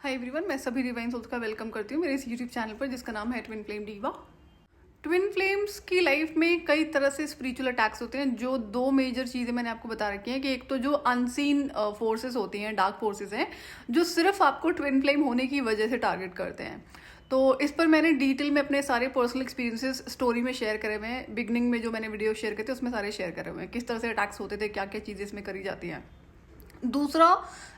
Hi everyone, मैं सभी divine souls का वेलकम करती हूँ मेरे इस यूट्यूब चैनल पर जिसका नाम है twin flame diva. Twin flames की लाइफ में कई तरह से स्पिरिचुअल अटैक्स होते हैं। जो दो मेजर चीज़ें मैंने आपको बता रखी हैं कि एक तो जो अनसीन फोर्सेस होती हैं, डार्क फोर्सेस हैं, जो सिर्फ आपको ट्विन फ्लेम होने की वजह से टारगेट करते हैं। तो इस पर मैंने डिटेल में अपने सारे पर्सनल एक्सपीरियंसेस स्टोरी में शेयर करे हुए हैं। बिगनिंग में जो मैंने वीडियो शेयर करे थे उसमें सारे शेयर करे हुए हैं, किस तरह से अटैक्स होते थे, क्या क्या चीज़ें इसमें करी जाती हैं। दूसरा,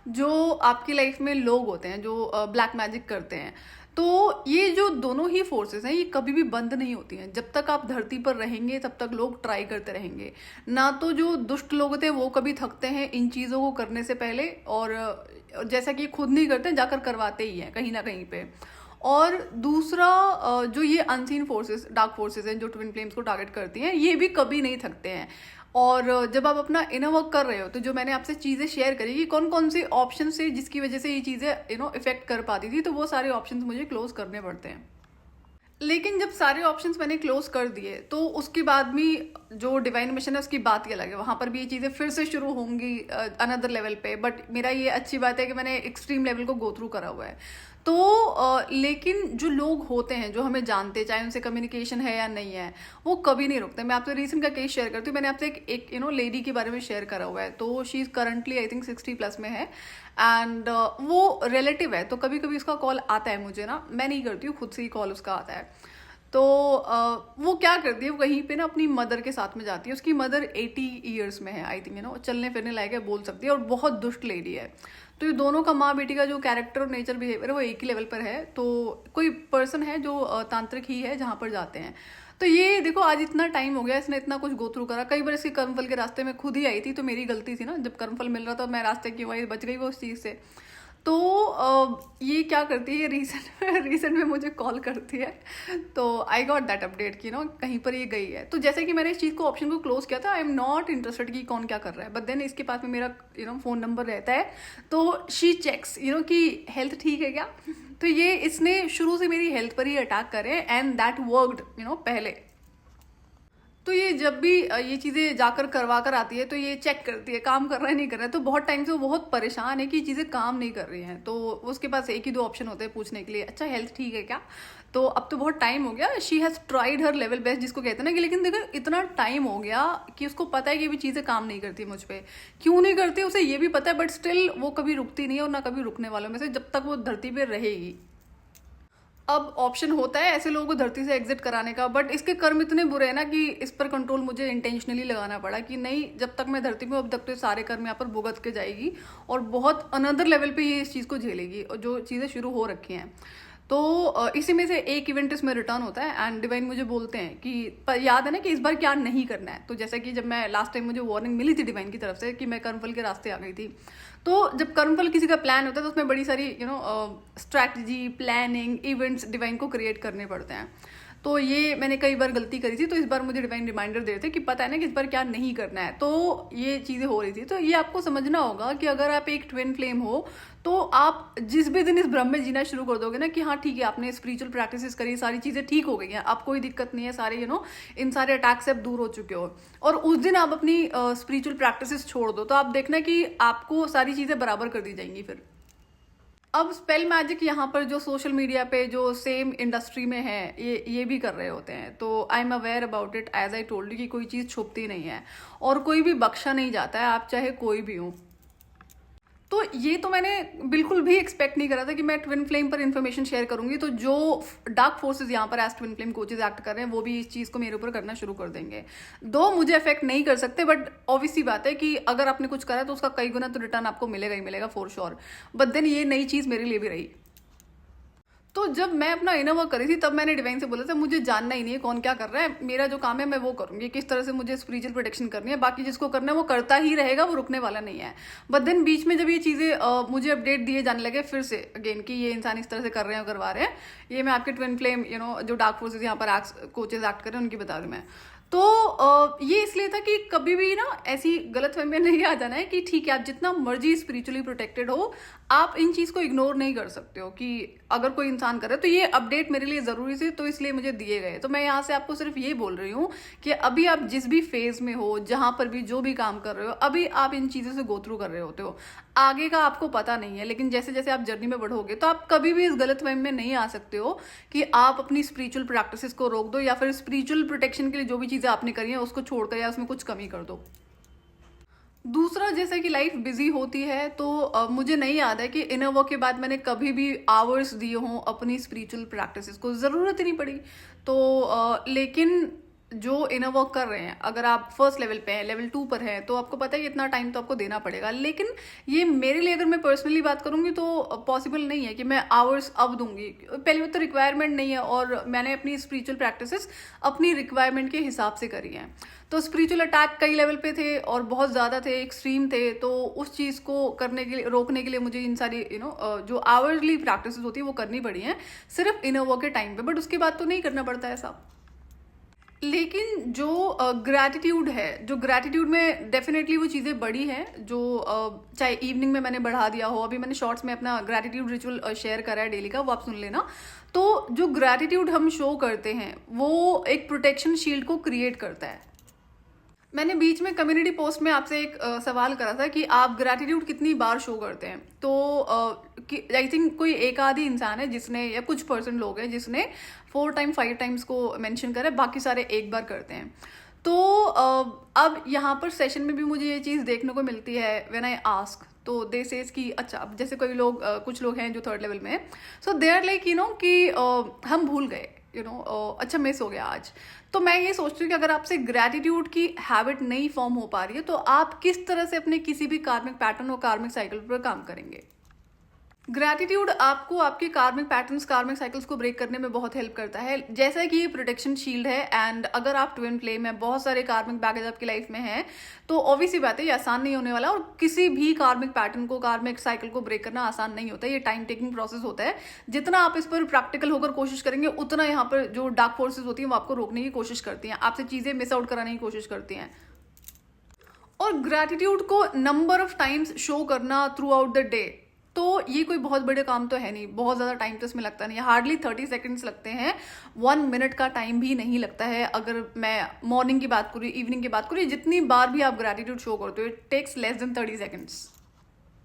जो आपकी लाइफ में लोग होते हैं जो ब्लैक मैजिक करते हैं, तो ये जो दोनों ही फोर्सेस हैं ये कभी भी बंद नहीं होती हैं। जब तक आप धरती पर रहेंगे तब तक लोग ट्राई करते रहेंगे। ना तो जो दुष्ट लोग होते हैं वो कभी थकते हैं इन चीज़ों को करने से पहले, और जैसा कि खुद नहीं करते जाकर करवाते ही हैं कहीं ना कहीं पे। और दूसरा, जो ये अनसीन फोर्सेस, डार्क फोर्सेस हैं जो ट्विन फ्लेम्स को टारगेट करती हैं, ये भी कभी नहीं थकते हैं। और जब आप अपना इनर वर्क कर रहे हो तो जो मैंने आपसे चीज़ें शेयर करी कि कौन कौन से ऑप्शन से जिसकी वजह से ये चीज़ें इफेक्ट कर पाती थी, तो वो सारे ऑप्शंस मुझे क्लोज करने पड़ते हैं। लेकिन जब सारे ऑप्शंस मैंने क्लोज कर दिए तो उसके बाद भी जो डिवाइन मिशन है उसकी बात ही अलग है। वहाँ पर भी ये चीज़ें फिर से शुरू होंगी अनदर लेवल पे। बट मेरा ये अच्छी बात है कि मैंने एक्सट्रीम लेवल को गो थ्रू करा हुआ है। तो लेकिन जो लोग होते हैं जो हमें जानते हैं, चाहे उनसे कम्युनिकेशन है या नहीं है, वो कभी नहीं रुकते। मैं आपसे रीसेंट का केस शेयर करती हूँ। मैंने आपसे एक लेडी के बारे में शेयर करा हुआ है। तो she is currently I think 60+ में है, एंड वो रिलेटिव है। तो कभी कभी उसका कॉल आता है मुझे ना, मैं नहीं करती हूँ, खुद से ही कॉल उसका आता है। तो वो क्या करती है, वो कहीं पे ना अपनी मदर के साथ में जाती है। उसकी मदर 80 ईयर्स में है आई थिंक, चलने फिरने लायक है, बोल सकती है, और बहुत दुष्ट लेडी है। तो ये दोनों का माँ बेटी का जो कैरेक्टर और नेचर बिहेवियर है वो एक ही लेवल पर है। तो कोई पर्सन है जो तांत्रिक ही है जहाँ पर जाते हैं। तो ये देखो, आज इतना टाइम हो गया, इसने इतना कुछ गो थ्रू करा। कई बार इसके कर्मफल के रास्ते में खुद ही आई थी, तो मेरी गलती थी ना, जब कर्मफल मिल रहा था मैं रास्ते क्यों आई, बच गई वो उस चीज़ से। तो ये क्या करती है, ये रीसेंट में मुझे कॉल करती है। तो आई गॉट दैट अपडेट कि कहीं पर ये गई है। तो जैसे कि मैंने इस चीज़ को ऑप्शन को क्लोज किया था, आई एम नॉट इंटरेस्टेड कि कौन क्या कर रहा है। बट देन इसके पास में मेरा फ़ोन नंबर रहता है, तो शी चेक्स कि हेल्थ ठीक है क्या। तो ये इसने शुरू से मेरी हेल्थ पर ही अटैक करे, एंड दैट वर्कड पहले। तो ये जब भी ये चीज़ें जाकर करवा कर आती है तो ये चेक करती है काम कर रहा है नहीं कर रहा है। तो बहुत टाइम से वो बहुत परेशान है कि चीज़ें काम नहीं कर रही हैं। तो उसके पास एक ही दो ऑप्शन होते हैं पूछने के लिए, अच्छा हेल्थ ठीक है क्या। तो अब तो बहुत टाइम हो गया, she has tried her level best जिसको कहते हैं ना, कि लेकिन देखो इतना टाइम हो गया कि उसको पता है कि ये भी चीज़ें काम नहीं करती मुझ पर। क्यों नहीं करती उसे ये भी पता है, बट स्टिल वो कभी रुकती नहीं है, और ना कभी रुकने वालों में से जब तक वो धरती पर रहेगी। अब ऑप्शन होता है ऐसे लोगों को धरती से एग्जिट कराने का, बट इसके कर्म इतने बुरे हैं ना कि इस पर कंट्रोल मुझे इंटेंशनली लगाना पड़ा कि नहीं, जब तक मैं धरती में अब तक तो सारे कर्म यहाँ पर भुगत के जाएगी, और बहुत अनदर लेवल पे ये इस चीज़ को झेलेगी, और जो चीज़ें शुरू हो रखी हैं। तो इसी में से एक इवेंट इसमें रिटर्न होता है, एंड डिवाइन मुझे बोलते हैं कि याद है ना कि इस बार क्या नहीं करना है। तो जैसे कि जब मैं लास्ट टाइम मुझे वार्निंग मिली थी डिवाइन की तरफ से कि मैं कर्मफल के रास्ते आ गई थी। तो जब कर्मफल किसी का प्लान होता है तो उसमें बड़ी सारी स्ट्रैटेजी, प्लानिंग, इवेंट्स डिवाइन को क्रिएट करने पड़ते हैं। तो ये मैंने कई बार गलती करी थी, तो इस बार मुझे डिवाइन रिमाइंडर दे रहे थे कि पता है ना कि इस बार क्या नहीं करना है। तो ये चीज़ें हो रही थी। तो ये आपको समझना होगा कि अगर आप एक ट्विन फ्लेम हो तो आप जिस भी दिन इस भ्रम में जीना शुरू कर दोगे ना कि हाँ ठीक है, आपने स्पिरिचुअल प्रैक्टिसेस करी, सारी चीज़ें ठीक हो गई हैं, आप कोई दिक्कत नहीं है, सारे इन सारे अटैक से आप दूर हो चुके हो, और उस दिन आप अपनी स्पिरिचुअल प्रैक्टिसेस छोड़ दो, तो आप देखना कि आपको सारी चीज़ें बराबर कर दी जाएंगी फिर। अब स्पेल मैजिक यहाँ पर जो सोशल मीडिया पे जो सेम इंडस्ट्री में है ये भी कर रहे होते हैं। तो I am aware about it, as I told you कि कोई चीज़ छुपती नहीं है और कोई भी बख्शा नहीं जाता है, आप चाहे कोई भी हो। तो ये तो मैंने बिल्कुल भी एक्सपेक्ट नहीं करा था कि मैं ट्विन फ्लेम पर इन्फॉर्मेशन शेयर करूंगी। तो जो डार्क फोर्सेस यहाँ पर as twin flame coaches act कर रहे हैं वो भी इस चीज़ को मेरे ऊपर करना शुरू कर देंगे। दो मुझे अफेक्ट नहीं कर सकते, बट ऑब्वियसली बात है कि अगर आपने कुछ करा तो उसका कई गुना तो रिटर्न आपको मिलेगा ही मिलेगा फॉर श्योर। बट देन ये नई चीज़ मेरे लिए भी रही। तो जब मैं अपना इनर वर्क करी थी तब मैंने डिवाइन से बोला था मुझे जानना ही नहीं है कौन क्या कर रहा है, मेरा जो काम है मैं वो करूंगी, किस तरह से मुझे स्पिरिचुअल प्रोटेक्शन करनी है, बाकी जिसको करना है वो करता ही रहेगा, वो रुकने वाला नहीं है। बट देन बीच में जब ये चीज़ें मुझे अपडेट दिए जाने लगे फिर से अगेन कि ये इंसान इस तरह से कर रहे हैं, करवा रहे हैं, ये मैं आपके ट्विन फ्लेम जो डार्क फोर्सेज यहाँ पर कोचेज एक्ट कर रहे हैं उनकी बता रही मैं। तो ये इसलिए था कि कभी भी ना ऐसी गलतफहमी में नहीं आ जाना है कि ठीक है आप जितना मर्जी स्पिरिचुअली प्रोटेक्टेड हो, आप इन चीज़ को इग्नोर नहीं कर सकते हो कि अगर कोई इंसान करे तो ये अपडेट मेरे लिए ज़रूरी थी, तो इसलिए मुझे दिए गए। तो मैं यहाँ से आपको सिर्फ ये बोल रही हूँ कि अभी आप जिस भी फेज में हो, जहाँ पर भी जो भी काम कर रहे हो, अभी आप इन चीज़ों से गो थ्रू कर रहे होते हो। आगे का आपको पता नहीं है, लेकिन जैसे जैसे आप जर्नी में बढ़ोगे तो आप कभी भी इस गलतफहमी में नहीं आ सकते हो कि आप अपनी स्पिरिचुअल प्रैक्टिसेस को रोक दो या फिर स्पिरिचुअल प्रोटेक्शन के लिए जो भी चीज़ें आपने करी हैं उसको छोड़कर या उसमें कुछ कमी कर दो। दूसरा, जैसे कि लाइफ बिजी होती है तो मुझे नहीं याद है कि इनर वर्क के बाद मैंने कभी भी आवर्स दिए हों अपनी स्पिरिचुअल प्रैक्टिसेस को, ज़रूरत ही नहीं पड़ी। तो लेकिन जो इनर वर्क कर रहे हैं, अगर आप फर्स्ट लेवल पे हैं, लेवल 2 पर हैं, तो आपको पता है कि इतना टाइम तो आपको देना पड़ेगा। लेकिन ये मेरे लिए, अगर मैं पर्सनली बात करूंगी तो पॉसिबल नहीं है कि मैं आवर्स अब दूंगी। पहली बात तो रिक्वायरमेंट नहीं है, और मैंने अपनी स्पिरिचुअल प्रैक्टिसेस अपनी रिक्वायरमेंट के हिसाब से करी हैं। तो स्पिरिचुअल अटैक कई लेवल पे थे और बहुत ज़्यादा थे, एक्सट्रीम थे, तो उस चीज़ को करने के लिए, रोकने के लिए मुझे इन सारी जो आवर्ली प्रैक्टिस होती है वो करनी पड़ी हैं, सिर्फ इनर वर्क के टाइम पे। बट उसके बाद तो नहीं करना पड़ता है ऐसा। लेकिन जो ग्रैटिट्यूड है, जो ग्रैटिट्यूड में डेफिनेटली वो चीज़ें बड़ी हैं जो चाहे इवनिंग में मैंने बढ़ा दिया हो, अभी मैंने शॉर्ट्स में अपना ग्रैटिट्यूड रिचुअल शेयर करा है डेली का, वो आप सुन लेना। तो जो ग्रैटिट्यूड हम शो करते हैं वो एक प्रोटेक्शन शील्ड को क्रिएट करता है। मैंने बीच में कम्युनिटी पोस्ट में आपसे एक सवाल करा था कि आप ग्रैटिट्यूड कितनी बार शो करते हैं। तो आई थिंक कोई एक आधी इंसान है जिसने, या कुछ परसेंट लोग हैं जिसने 4 टाइम 5 टाइम्स को मेंशन करा है, बाकी सारे एक बार करते हैं। तो अब यहाँ पर सेशन में भी मुझे ये चीज़ देखने को मिलती है, व्हेन आई आस्क तो दे सेज कि अच्छा, अब जैसे कोई लोग कुछ लोग हैं जो 3rd लेवल में है, सो दे आर लाइक कि हम भूल गए, अच्छा मिस हो गया आज। तो मैं ये सोचती हूँ कि अगर आपसे ग्रैटिट्यूड की हैबिट नहीं फॉर्म हो पा रही है तो आप किस तरह से अपने किसी भी कार्मिक पैटर्न और कार्मिक साइकिल पर काम करेंगे। ग्रैटिट्यूड आपको आपके कार्मिक पैटर्न्स, कार्मिक साइकिल्स को ब्रेक करने में बहुत हेल्प करता है, जैसा कि ये प्रोटेक्शन शील्ड है। एंड अगर आप ट्विन फ्लेम में बहुत सारे कार्मिक बैगेज आपकी लाइफ में हैं तो ऑब्वियस सी बात है ये आसान नहीं होने वाला, और किसी भी कार्मिक पैटर्न को, कार्मिक साइकिल को ब्रेक करना आसान नहीं होता है। ये टाइम टेकिंग प्रोसेस होता है। जितना आप इस पर प्रैक्टिकल होकर कोशिश करेंगे उतना यहाँ पर जो डार्क फोर्सेज होती हैं वो आपको रोकने की कोशिश करती हैं, आपसे चीज़ें मिस आउट कराने की कोशिश करती हैं। और ग्रैटिट्यूड को नंबर ऑफ टाइम्स शो करना थ्रू आउट द डे, तो ये कोई बहुत बड़े काम तो है नहीं, बहुत ज़्यादा टाइम तो इसमें लगता नहीं है, हार्डली 30 सेकेंड्स लगते हैं, 1 मिनट का टाइम भी नहीं लगता है। अगर मैं मॉर्निंग की बात करूँ, इवनिंग की बात करूँ, जितनी बार भी आप ग्रैटिट्यूड शो करते हो, it takes less than 30 seconds.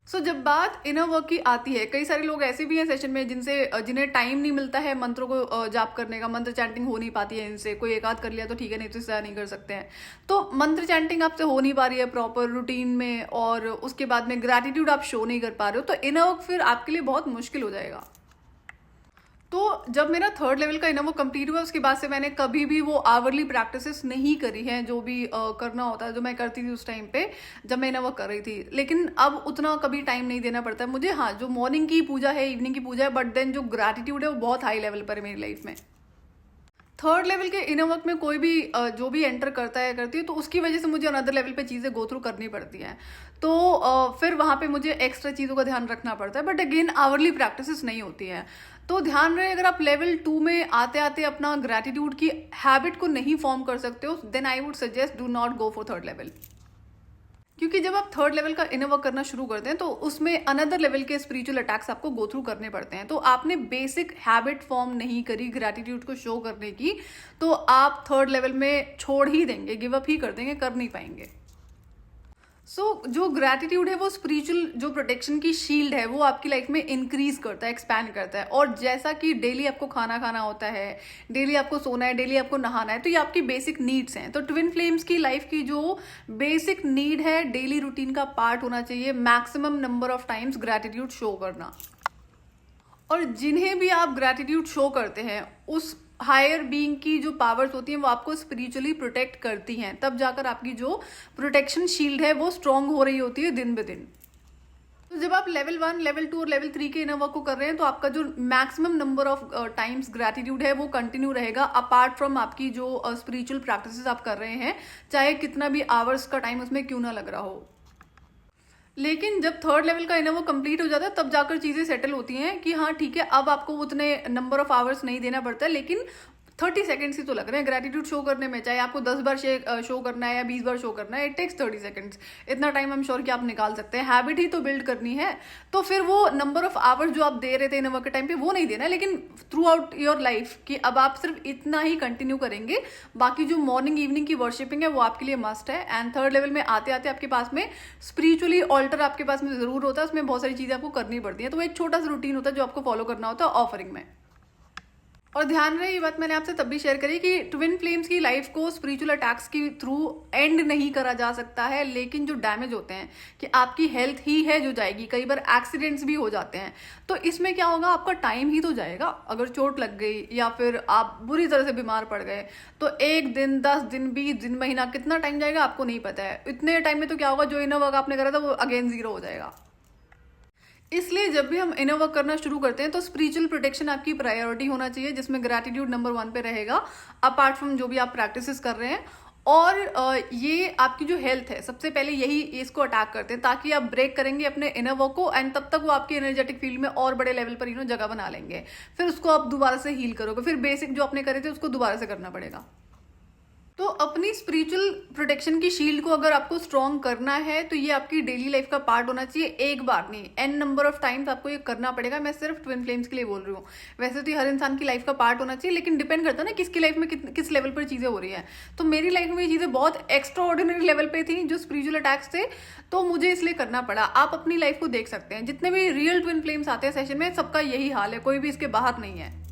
So जब बात इनर वर्क की आती है, कई सारे लोग ऐसे भी हैं सेशन में जिन्हें टाइम नहीं मिलता है मंत्रों को जाप करने का, मंत्र चैंटिंग हो नहीं पाती है इनसे, कोई एक आध कर लिया तो ठीक है, नहीं तो इससे नहीं कर सकते हैं। तो मंत्र चैंटिंग आपसे हो नहीं पा रही है प्रॉपर रूटीन में, और उसके बाद में ग्रैटिट्यूड आप शो नहीं कर पा रहे हो, तो इनर वर्क फिर आपके लिए बहुत मुश्किल हो जाएगा। तो जब मेरा 3rd लेवल का इनर वर्क कंप्लीट हुआ उसके बाद से मैंने कभी भी वो आवरली प्रैक्टिसेस नहीं करी हैं, जो भी करना होता है, जो मैं करती थी उस टाइम पे जब मैं इनर वर्क कर रही थी। लेकिन अब उतना कभी टाइम नहीं देना पड़ता है मुझे। हाँ, जो मॉर्निंग की पूजा है, इवनिंग की पूजा है, बट देन जो ग्रैटिट्यूड है वो बहुत हाई लेवल पर है मेरी लाइफ में। 3rd लेवल के इनर वर्क में कोई भी जो भी एंटर करता है, करती है, तो उसकी वजह से मुझे अनदर लेवल पे चीज़ें गो थ्रू करनी पड़ती हैं। तो फिर वहाँ पे मुझे एक्स्ट्रा चीज़ों का ध्यान रखना पड़ता है, बट अगेन आवरली प्रैक्टिसेस नहीं होती हैं। तो ध्यान रहे, अगर आप लेवल 2 में आते आते अपना ग्रैटिट्यूड की हैबिट को नहीं फॉर्म कर सकते हो, then I would suggest do not go for 3rd level. क्योंकि जब आप 3rd लेवल का इनर वर्क करना शुरू करते हैं तो उसमें अनदर लेवल के स्पिरिचुअल अटैक्स आपको गो थ्रू करने पड़ते हैं। तो आपने बेसिक हैबिट फॉर्म नहीं करी ग्रैटिट्यूड को शो करने की, तो आप 3rd लेवल में छोड़ ही देंगे, गिव अप ही कर देंगे, कर नहीं पाएंगे। जो ग्रैटिट्यूड है वो स्पिरिचुअल जो प्रोटेक्शन की शील्ड है वो आपकी लाइफ में इंक्रीज करता है, एक्सपैंड करता है। और जैसा कि डेली आपको खाना खाना होता है, डेली आपको सोना है, डेली आपको नहाना है, तो ये आपकी बेसिक नीड्स हैं। तो ट्विन फ्लेम्स की लाइफ की जो बेसिक नीड है, डेली रूटीन का पार्ट होना चाहिए maximum number of times gratitude show करना। और जिन्हें भी आप ग्रैटिट्यूड शो करते हैं, उस हायर बीइंग की जो पावर्स होती हैं वो आपको स्पिरिचुअली प्रोटेक्ट करती हैं, तब जाकर आपकी जो प्रोटेक्शन शील्ड है वो स्ट्रांग हो रही होती है दिन ब दिन। तो जब आप लेवल 1, लेवल 2 और लेवल 3 के इनर वर्क को कर रहे हैं तो आपका जो maximum number of times gratitude है वो कंटिन्यू रहेगा, अपार्ट फ्रॉम आपकी जो स्पिरिचुअल प्रैक्टिसेस आप कर रहे हैं, चाहे कितना भी आवर्स का टाइम उसमें क्यों ना लग रहा हो। लेकिन जब 3rd लेवल का इनर वर्क कंप्लीट हो जाता है तब जाकर चीज़ें सेटल होती हैं कि हाँ ठीक है, अब आपको उतने नंबर ऑफ आवर्स नहीं देना पड़ता है, लेकिन 30 सेकंड्स ही तो लग रहे हैं ग्रेटिट्यूड शो करने में, चाहे आपको 10 बार शो करना है या 20 बार शो करना है, इट टेक्स 30 सेकंड्स। इतना टाइम आई एम श्योर कि आप निकाल सकते हैं। हैबिट ही तो बिल्ड करनी है, तो फिर वो नंबर ऑफ आवर्स जो आप दे रहे थे इनोवा के टाइम पे वो नहीं देना है, लेकिन थ्रू आउट योर लाइफ कि अब आप सिर्फ इतना ही कंटिन्यू करेंगे। बाकी जो मॉर्निंग इवनिंग की वर्शिपिंग है वो आपके लिए मस्ट है। एंड थर्ड लेवल में आते आते आपके पास में स्पिरिचुअली ऑल्टर आपके पास में जरूर होता है, उसमें बहुत सारी चीजें आपको करनी पड़ती है। तो वो एक छोटा सा रूटीन होता है जो आपको फॉलो करना होता है ऑफरिंग में। और ध्यान रहे, ये बात मैंने आपसे तब भी शेयर करी कि ट्विन फ्लेम्स की लाइफ को स्पिरिचुअल अटैक्स के थ्रू एंड नहीं करा जा सकता है, लेकिन जो डैमेज होते हैं कि आपकी हेल्थ ही है जो जाएगी। कई बार एक्सीडेंट्स भी हो जाते हैं, तो इसमें क्या होगा, आपका टाइम ही तो जाएगा। अगर चोट लग गई या फिर आप बुरी तरह से बीमार पड़ गए तो 1 दिन, 10 दिन, 20 दिन, महीना, कितना टाइम जाएगा आपको नहीं पता है। इतने टाइम में तो क्या होगा, जो इनर वर्क आपने करा था वो अगेन 0 हो जाएगा। इसलिए जब भी हम इनर वर्क करना शुरू करते हैं तो स्पिरिचुअल प्रोटेक्शन आपकी प्रायोरिटी होना चाहिए, जिसमें ग्रैटिट्यूड नंबर 1 पे रहेगा, अपार्ट फ्रॉम जो भी आप प्रैक्टिसेस कर रहे हैं। और ये आपकी जो हेल्थ है, सबसे पहले यही इसको अटैक करते हैं, ताकि आप ब्रेक करेंगे अपने इनर वर्क को एंड तब तक वो आपकी एनर्जेटिक फील्ड में और बड़े लेवल पर जगह बना लेंगे। फिर उसको आप दोबारा से हील करोगे, फिर बेसिक जो आपने करे थे उसको दोबारा से करना पड़ेगा। तो अपनी स्पिरिचुअल प्रोटेक्शन की शील्ड को अगर आपको स्ट्रॉन्ग करना है तो ये आपकी डेली लाइफ का पार्ट होना चाहिए। एक बार नहीं, एन नंबर ऑफ टाइम्स आपको ये करना पड़ेगा। मैं सिर्फ ट्विन फ्लेम्स के लिए बोल रही हूँ, वैसे तो ये हर इंसान की लाइफ का पार्ट होना चाहिए, लेकिन डिपेंड करता है ना किसकी लाइफ में किस लेवल पर चीजें हो रही है। तो मेरी लाइफ में ये चीजें बहुत एक्स्ट्रा ऑर्डिनरी लेवल पे थी, जो स्पिरिचुअल अटैक्स थे, तो मुझे इसलिए करना पड़ा। आप अपनी लाइफ को देख सकते हैं, जितने भी रियल ट्विन फ्लेम्स आते हैं सेशन में, सबका यही हाल है, कोई भी इसके बाहर नहीं है।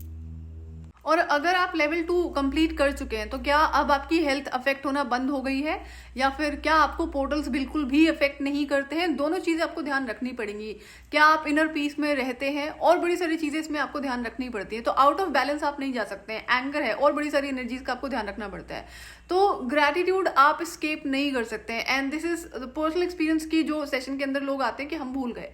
और अगर आप लेवल 2 कंप्लीट कर चुके हैं तो क्या अब आपकी हेल्थ अफेक्ट होना बंद हो गई है, या फिर क्या आपको पोर्टल्स बिल्कुल भी अफेक्ट नहीं करते हैं? दोनों चीजें आपको ध्यान रखनी पड़ेंगी। क्या आप इनर पीस में रहते हैं, और बड़ी सारी चीजें इसमें आपको ध्यान रखनी पड़ती है। तो आउट ऑफ बैलेंस आप नहीं जा सकते हैं, एंगर है और बड़ी सारी एनर्जीज का आपको ध्यान रखना पड़ता है। तो ग्रैटिट्यूड आप स्केप नहीं कर सकते हैं। And this is personal experience की जो सेशन के अंदर लोग आते हैं कि हम भूल गए,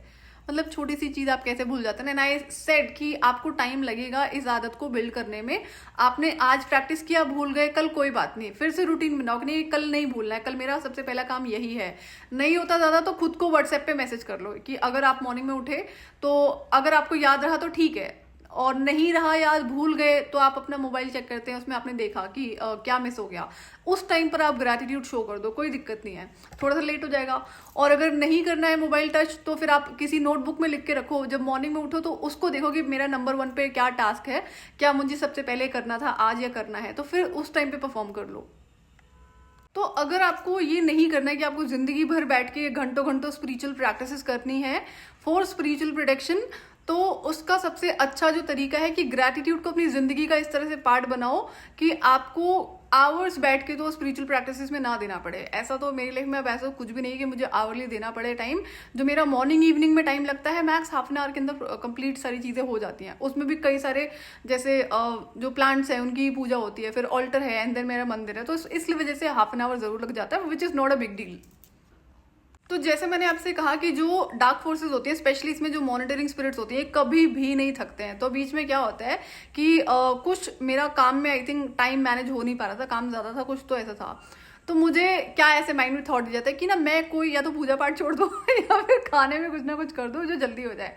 मतलब छोटी सी चीज आप कैसे भूल जाते हैं। एंड आई सेड कि आपको टाइम लगेगा इस आदत को बिल्ड करने में। आपने आज प्रैक्टिस किया, भूल गए, कल कोई बात नहीं, फिर से रूटीन बनाओ कि नहीं कल नहीं भूलना है। कल मेरा सबसे पहला काम यही है। नहीं होता ज्यादा तो खुद को व्हाट्सएप पे मैसेज कर लो कि अगर आप मॉर्निंग में उठे तो अगर आपको याद रहा तो ठीक है, और नहीं रहा, याद भूल गए, तो आप अपना मोबाइल चेक करते हैं, उसमें आपने देखा कि क्या मिस हो गया, उस टाइम पर आप ग्रैटिट्यूड शो कर दो, कोई दिक्कत नहीं है। थोड़ा सा लेट हो जाएगा, और अगर नहीं करना है मोबाइल टच तो फिर आप किसी नोटबुक में लिख के रखो। जब मॉर्निंग में उठो तो उसको देखो कि मेरा नंबर 1 पे क्या टास्क है, क्या मुझे सबसे पहले करना था आज या करना है, तो फिर उस टाइम पे परफॉर्म कर लो। तो अगर आपको ये नहीं करना है कि आपको जिंदगी भर बैठ के घंटों घंटों स्पिरिचुअल प्रैक्टिसेस करनी है फॉर स्पिरिचुअल प्रोटेक्शन, तो उसका सबसे अच्छा जो तरीका है कि ग्रैटिट्यूड को अपनी जिंदगी का इस तरह से पार्ट बनाओ कि आपको आवर्स बैठ के तो स्पिरिचुअल प्रैक्टिसेस में ना देना पड़े। ऐसा तो मेरी लाइफ में अब ऐसा कुछ भी नहीं है कि मुझे आवरली देना पड़े टाइम। जो मेरा मॉर्निंग इवनिंग में टाइम लगता है, मैक्स हाफ एन आवर के अंदर कंप्लीट सारी चीजें हो जाती हैं। उसमें भी कई सारे जैसे जो प्लांट्स हैं उनकी पूजा होती है, फिर ऑल्टर है, एंड देन मेरा मंदिर है, तो इसलिए वजह से हाफ एन आवर जरूर लग जाता है, which is not a big deal. तो जैसे मैंने आपसे कहा कि जो डार्क फोर्सेस होती है, स्पेशली इसमें जो मॉनिटरिंग स्पिरिट्स होती है, कभी भी नहीं थकते हैं। तो बीच में क्या होता है कि कुछ मेरा काम में आई थिंक टाइम मैनेज हो नहीं पा रहा था, काम ज्यादा था कुछ, तो ऐसा था। तो मुझे क्या ऐसे माइंड में थॉट दिया जाता है कि ना मैं कोई या तो पूजा पाठ छोड़ दूँ या फिर खाने में कुछ ना कुछ कर दूँ जो जल्दी हो जाए।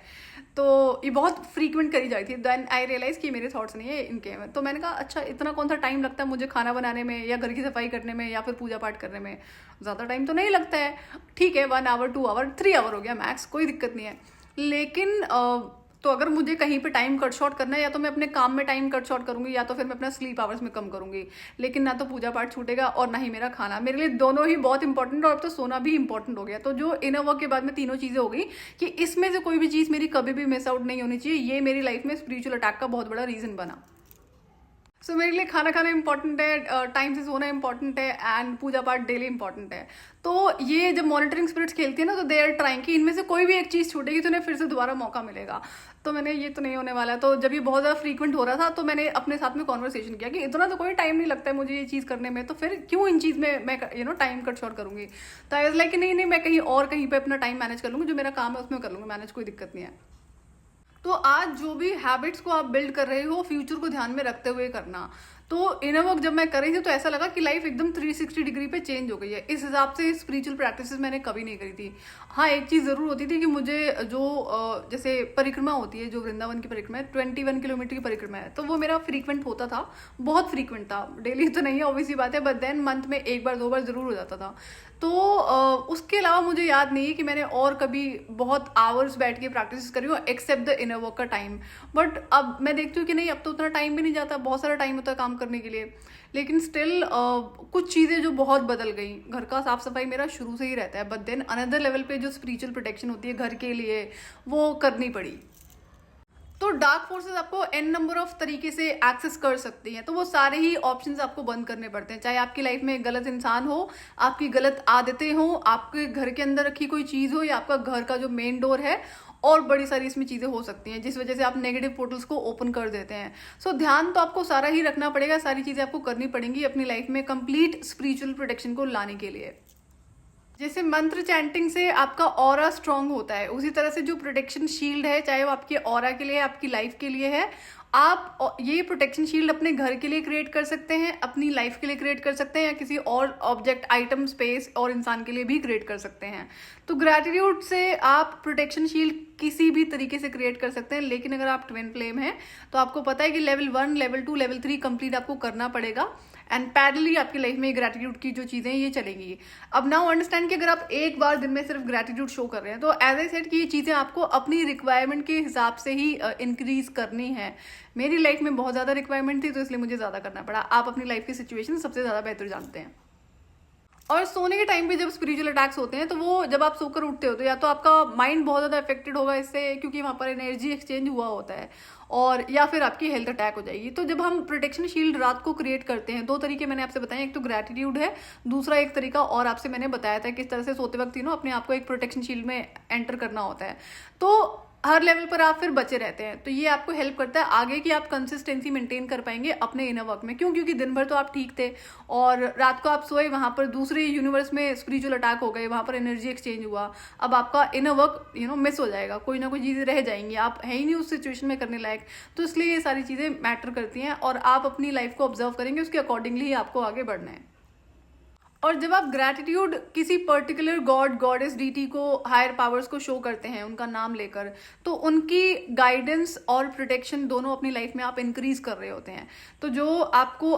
तो ये बहुत फ्रीक्वेंट करी जाती थी। देन आई रियलाइज कि मेरे थॉट्स नहीं है इनके में। तो मैंने कहा अच्छा इतना कौन सा टाइम लगता है मुझे खाना बनाने में या घर की सफाई करने में या फिर पूजा पाठ करने में, ज़्यादा टाइम तो नहीं लगता है। ठीक है 1 आवर 2 आवर 3 आवर हो गया मैक्स, कोई दिक्कत नहीं है। लेकिन तो अगर मुझे कहीं पे टाइम कट शॉर्ट करना है, या तो मैं अपने काम में टाइम कट शॉर्ट करूंगी, या तो फिर मैं अपना स्लीप आवर्स में कम करूंगी। लेकिन ना तो पूजा पाठ छूटेगा और ना ही मेरा खाना। मेरे लिए दोनों ही बहुत इंपॉर्टेंट, और अब तो सोना भी इंपॉर्टेंट हो गया। तो जो इनर वर्क के बाद में तीनों चीजें हो गई कि इसमें से कोई भी चीज मेरी कभी भी मिस आउट नहीं होनी चाहिए। ये मेरी लाइफ में स्पिरिचुअल अटैक का बहुत बड़ा रीजन बना। सो मेरे लिए खाना खाना इंपॉर्टेंट है, टाइम से सोना इंपॉर्टेंट है, एंड पूजा पाठ डेली इंपॉर्टेंट है। तो ये जब मॉनिटरिंग स्पिरिट्स खेलती है ना, तो दे आर ट्राइंग कि इनमें से कोई भी एक चीज छूटेगी तो उन्हें फिर से दोबारा मौका मिलेगा। तो मैंने ये तो नहीं होने वाला। तो जब ये बहुत ज्यादा फ्रीक्वेंट हो रहा था तो मैंने अपने साथ में कॉन्वर्सेशन किया कि इतना तो कोई टाइम नहीं लगता है मुझे ये चीज करने में, तो फिर क्यों इन चीज में मैं टाइम कट शॉर्ट करूंगी। तो आई वाज लाइक नहीं मैं कहीं पे अपना टाइम मैनेज कर लूंगी, जो मेरा काम है उसमें कर लूंगी मैनेज, कोई दिक्कत नहीं है। तो आज जो भी हैबिट्स को आप बिल्ड कर रहे हो, फ्यूचर को ध्यान में रखते हुए करना। तो इनर वर्क जब मैं कर रही थी तो ऐसा लगा कि लाइफ एकदम 360 डिग्री पे चेंज हो गई है। इस हिसाब से स्पिरिचुअल प्रैक्टिसेस मैंने कभी नहीं करी थी। हाँ, एक चीज़ ज़रूर होती थी कि मुझे जो जैसे परिक्रमा होती है, जो वृंदावन की परिक्रमा है, 21 किलोमीटर की परिक्रमा है, तो वो मेरा फ्रीक्वेंट होता था, बहुत फ्रीक्वेंट था। डेली तो नहीं है, ऑब्वियसली बात है, बट देन मंथ में एक बार 2 बार ज़रूर हो जाता था। तो उसके अलावा मुझे याद नहीं है कि मैंने और कभी बहुत आवर्स बैठ के प्रैक्टिस करी हो एक्सेप्ट द इनर वर्क का टाइम। बट अब मैं देखती हूँ कि नहीं, अब तो उतना टाइम भी नहीं जाता, बहुत सारा टाइम होता है काम करने के लिए। लेकिन स्टिल कुछ चीज़ें जो बहुत बदल गई। घर का साफ सफाई मेरा शुरू से ही रहता है, बट देन अनदर लेवल पे जो स्पिरिचुअल प्रोटेक्शन होती है घर के लिए, वो करनी पड़ी। तो डार्क फोर्सेस आपको एन नंबर ऑफ तरीके से एक्सेस कर सकती हैं, तो वो सारे ही ऑप्शंस आपको बंद करने पड़ते हैं। चाहे आपकी लाइफ में एक गलत इंसान हो, आपकी गलत आदतें हो, आपके घर के अंदर रखी कोई चीज़ हो, या आपका घर का जो मेन डोर है, और बड़ी सारी इसमें चीज़ें हो सकती हैं जिस वजह से आप नेगेटिव पोर्टल्स को ओपन कर देते हैं। सो ध्यान तो आपको सारा ही रखना पड़ेगा, सारी चीज़ें आपको करनी पड़ेंगी अपनी लाइफ में कंप्लीट स्पिरिचुअल प्रोटेक्शन को लाने के लिए। जैसे मंत्र चैंटिंग से आपका ऑरा स्ट्रांग होता है, उसी तरह से जो प्रोटेक्शन शील्ड है, चाहे वो आपके ऑरा के लिए, आपकी लाइफ के लिए है, आप ये प्रोटेक्शन शील्ड अपने घर के लिए क्रिएट कर सकते हैं, अपनी लाइफ के लिए क्रिएट कर सकते हैं, या किसी और ऑब्जेक्ट, आइटम, स्पेस और इंसान के लिए भी क्रिएट कर सकते हैं। तो ग्रैटिट्यूड से आप प्रोटेक्शन शील्ड किसी भी तरीके से क्रिएट कर सकते हैं। लेकिन अगर आप ट्विन फ्लेम हैं तो आपको पता है कि लेवल 1, लेवल 2, लेवल 3 कंप्लीट आपको करना पड़ेगा, एंड पैरेलली आपकी लाइफ में ग्रैटिट्यूड की जो चीज़ें ये चलेंगी। अब नाउ अंडरस्टैंड कि अगर आप एक बार दिन में सिर्फ ग्रैटिट्यूड शो कर रहे हैं, तो एज आई सेड कि ये चीज़ें आपको अपनी रिक्वायरमेंट के हिसाब से ही इंक्रीज करनी है। मेरी लाइफ में बहुत ज़्यादा रिक्वायरमेंट थी, तो इसलिए मुझे ज़्यादा करना पड़ा। आप अपनी लाइफ की सिचुएशन सबसे ज़्यादा बेहतर जानते हैं। और सोने के टाइम पे जब स्पिरिचुअल अटैक्स होते हैं, तो वो जब आप सोकर उठते हो तो या तो आपका माइंड बहुत ज़्यादा अफेक्टेड होगा इससे, क्योंकि वहाँ पर एनर्जी एक्सचेंज हुआ होता है, और या फिर आपकी हेल्थ अटैक हो जाएगी। तो जब हम प्रोटेक्शन शील्ड रात को क्रिएट करते हैं, 2 तरीके मैंने आपसे बताए, एक तो ग्रैटिट्यूड है, दूसरा एक तरीका और आपसे मैंने बताया था किस तरह से सोते वक्त अपने आप को एक प्रोटेक्शन शील्ड में एंटर करना होता है। तो हर लेवल पर आप फिर बचे रहते हैं, तो ये आपको हेल्प करता है आगे कि आप कंसिस्टेंसी मेंटेन कर पाएंगे अपने इनर वर्क में। क्यों? क्योंकि दिन भर तो आप ठीक थे, और रात को आप सोए, वहां पर दूसरे यूनिवर्स में स्पिरिचुअल अटैक हो गए, वहां पर एनर्जी एक्सचेंज हुआ, अब आपका इनर वर्क मिस हो जाएगा, कोई ना कोई चीज़ें रह जाएंगी, आप है ही नहीं उस सिचुएशन में करने लायक। तो इसलिए ये सारी चीज़ें मैटर करती हैं, और आप अपनी लाइफ को ऑब्जर्व करेंगे, उसके अकॉर्डिंगली ही आपको आगे बढ़ना है। और जब आप ग्रैटिट्यूड किसी पर्टिकुलर गॉड, गॉडेस, डीटी को, हायर पावर्स को शो करते हैं उनका नाम लेकर, तो उनकी गाइडेंस और प्रोटेक्शन दोनों अपनी लाइफ में आप इंक्रीज कर रहे होते हैं। तो जो आपको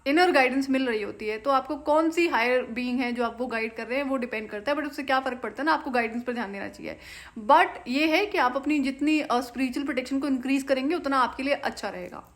इनर गाइडेंस मिल रही होती है, तो आपको कौन सी हायर बीइंग है जो आपको गाइड कर रहे हैं, वो डिपेंड करता है। बट उससे क्या फर्क पड़ता है ना, आपको गाइडेंस पर ध्यान देना चाहिए। बट ये है कि आप अपनी जितनी स्पिरिचुअल प्रोटेक्शन को इंक्रीज करेंगे, उतना आपके लिए अच्छा रहेगा।